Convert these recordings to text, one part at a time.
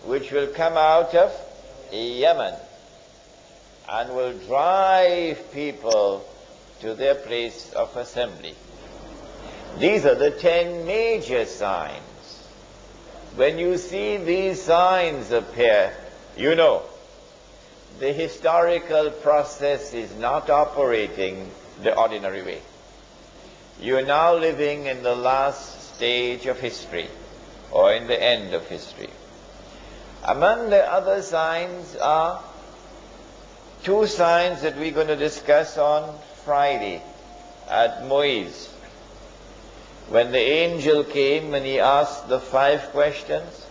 which will come out of Yemen and will drive people to their place of assembly. These are the 10 major signs. When you see these signs appear, you know the historical process is not operating the ordinary way. You are now living in the last stage of history, or in the end of history. Among the other signs are 2 signs that we're going to discuss on Friday at Moise, when the angel came and he asked the 5 questions.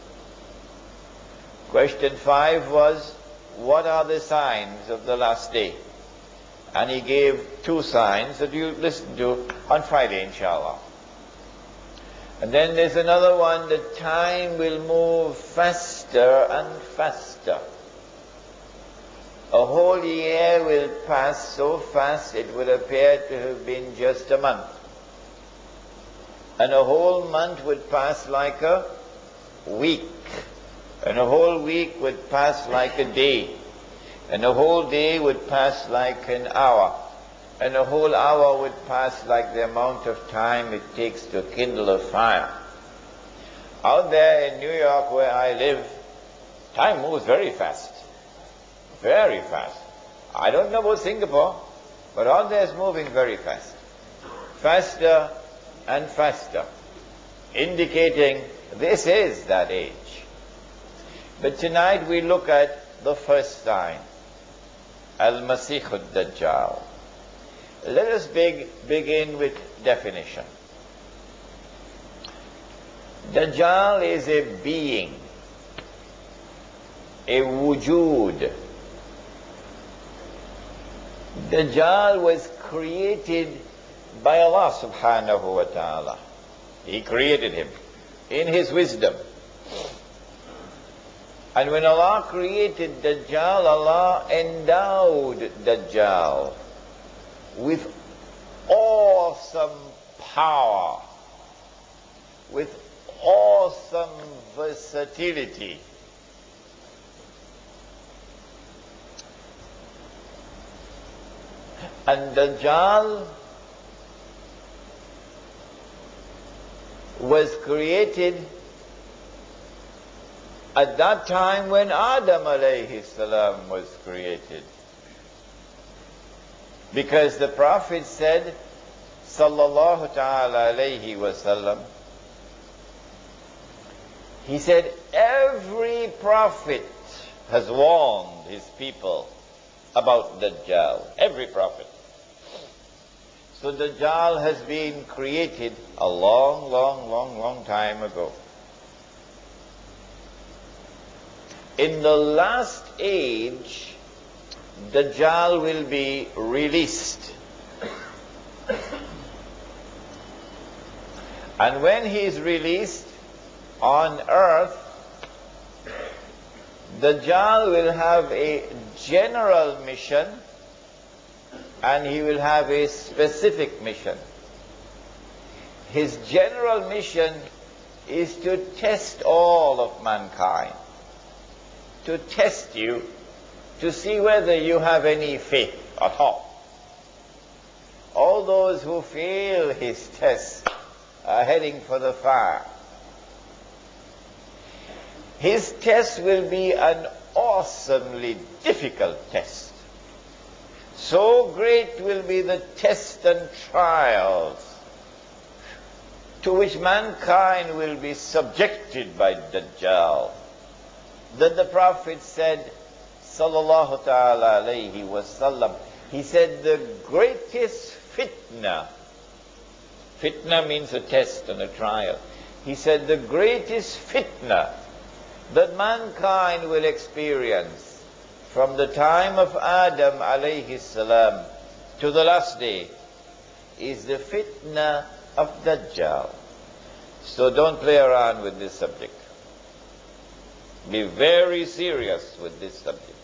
Question 5 was, what are the signs of the last day? And he gave 2 signs that you listen to on Friday, inshallah. And then there's another one, that time will move faster and faster. A whole year will pass so fast it would appear to have been just a month. And a whole month would pass like a week. And a whole week would pass like a day. And a whole day would pass like an hour. And a whole hour would pass like the amount of time it takes to kindle a fire. Out there in New York where I live, time moves very fast. Very fast. I don't know about Singapore, but out there is moving very fast. Faster and faster, indicating this is that age. But tonight we look at the first sign, Al-Masih al-Dajjal. Let us begin with definition. Dajjal is a being, a wujud. Dajjal was created by Allah subhanahu wa ta'ala. He created him in his wisdom. And when Allah created Dajjal, Allah endowed Dajjal with awesome power, with awesome versatility. And Dajjal was created at that time when Adam alayhi salam was created. Because the Prophet said, sallallahu ta'ala alayhi wasallam, he said, every prophet has warned his people about Dajjal. Every prophet. So Dajjal has been created a long time ago. In the last age, Dajjal will be released. And when he is released on earth, Dajjal will have a general mission and he will have a specific mission. His general mission is to test all of mankind, to test you, to see whether you have any faith at all. All those who fail his test are heading for the fire. His test will be an awesomely difficult test. So great will be the tests and trials to which mankind will be subjected by Dajjal, that the Prophet said, sallallahu ta'ala alayhi wasallam, he said the greatest fitna means a test and a trial. He said the greatest fitna that mankind will experience from the time of Adam alayhi salam to the last day is the fitna of Dajjal. So don't play around with this subject. Be very serious with this subject.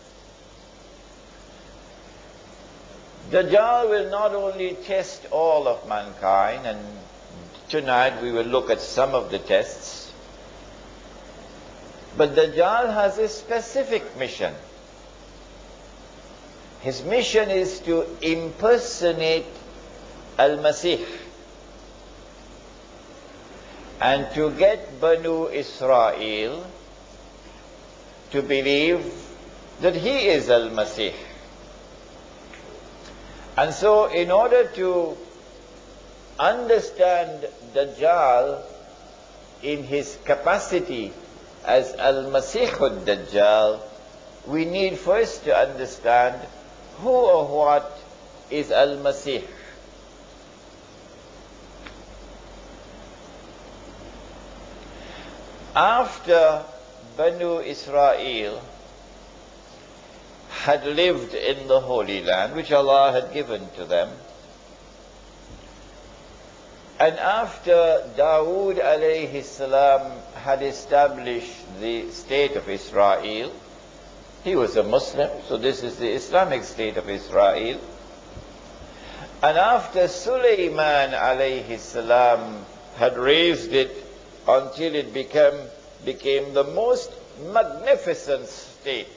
Dajjal will not only test all of mankind, and tonight we will look at some of the tests, But Dajjal has a specific mission. His mission is to impersonate Al-Masih and to get Banu Israel to believe that he is Al-Masih. And so in order to understand Dajjal in his capacity as Al-Masih al-Dajjal, we need first to understand who or what is Al-Masih. After Banu Israel had lived in the Holy Land, which Allah had given to them, and after Dawood alayhi salam had established the state of Israel, he was a Muslim, so this is the Islamic state of Israel. And after Sulaiman alayhi salam had raised it until it became the most magnificent state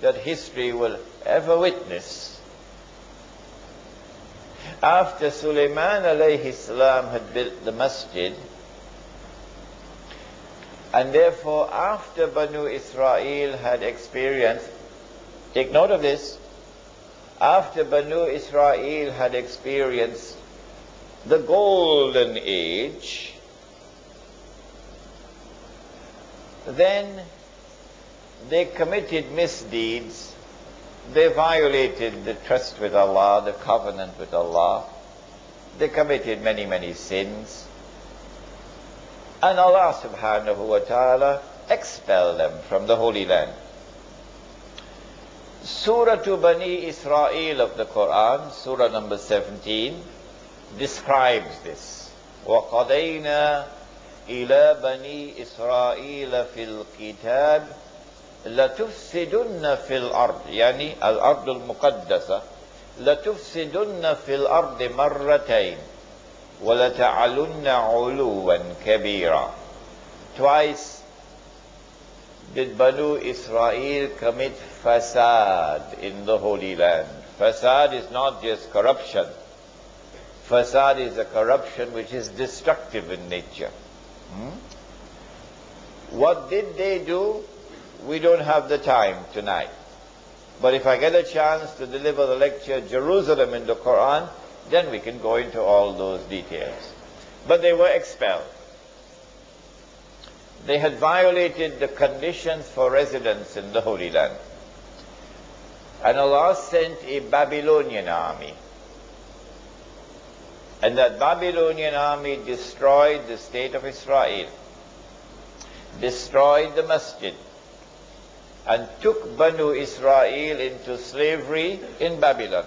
that history will ever witness. After Sulaiman alayhi salam had built the masjid, and therefore after Banu Israel had experienced, take note of this, after Banu Israel had experienced the golden age, then they committed misdeeds. They violated the trust with Allah, the covenant with Allah. They committed many, many sins. And Allah subhanahu wa ta'ala expelled them from the Holy Land. Surah to Bani Israel of the Quran, Surah number 17, describes this. وَقَضَيْنَا إِلَى بَنِي إِسْرَائِيلَ فِي الْكِتَابِ لَتُفْسِدُنَّ فِي الْأَرْضِ يعني الأرض المقدسة لَتُفْسِدُنَّ فِي الْأَرْضِ مَرَّتَيْنِ وَلَتَعْلُنَّ عُلُوًّا كَبِيرًا. Twice did Banu Israel commit fasad in the Holy Land. Fasad is not just corruption. Fasad is a corruption which is destructive in nature. What did they do? We don't have the time tonight. But if I get a chance to deliver the lecture Jerusalem in the Quran, then we can go into all those details. But they were expelled. They had violated the conditions for residence in the Holy Land. And Allah sent a Babylonian army. And that Babylonian army destroyed the state of Israel, destroyed the masjid, and took Banu Israel into slavery in Babylon.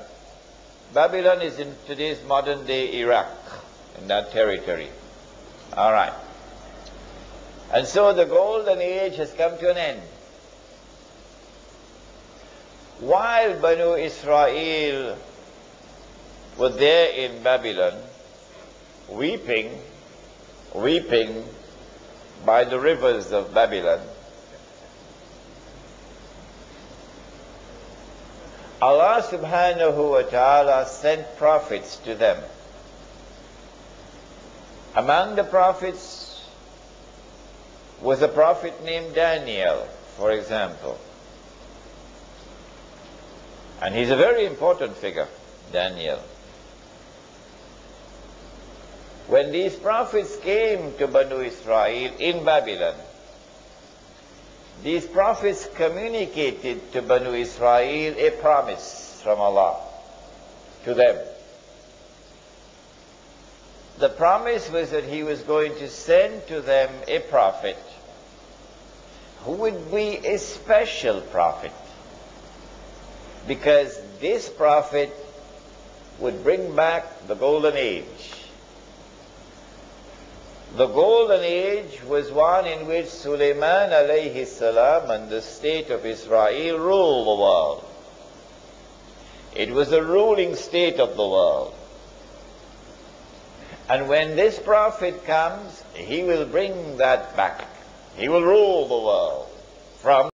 Babylon is in today's modern day Iraq, in that territory. All right. And so the golden age has come to an end. While Banu Israel were there in Babylon, weeping by the rivers of Babylon, Allah subhanahu wa ta'ala sent prophets to them. Among the prophets was a prophet named Daniel, for example. And he's a very important figure, Daniel. When these prophets came to Banu Israel in Babylon, these prophets communicated to Banu Israel a promise from Allah to them. The promise was that He was going to send to them a prophet who would be a special prophet, because this prophet would bring back the golden age. The golden age was one in which Sulaiman alayhi salam and the state of Israel ruled the world. It was the ruling state of the world. And when this prophet comes, he will bring that back. He will rule the world. from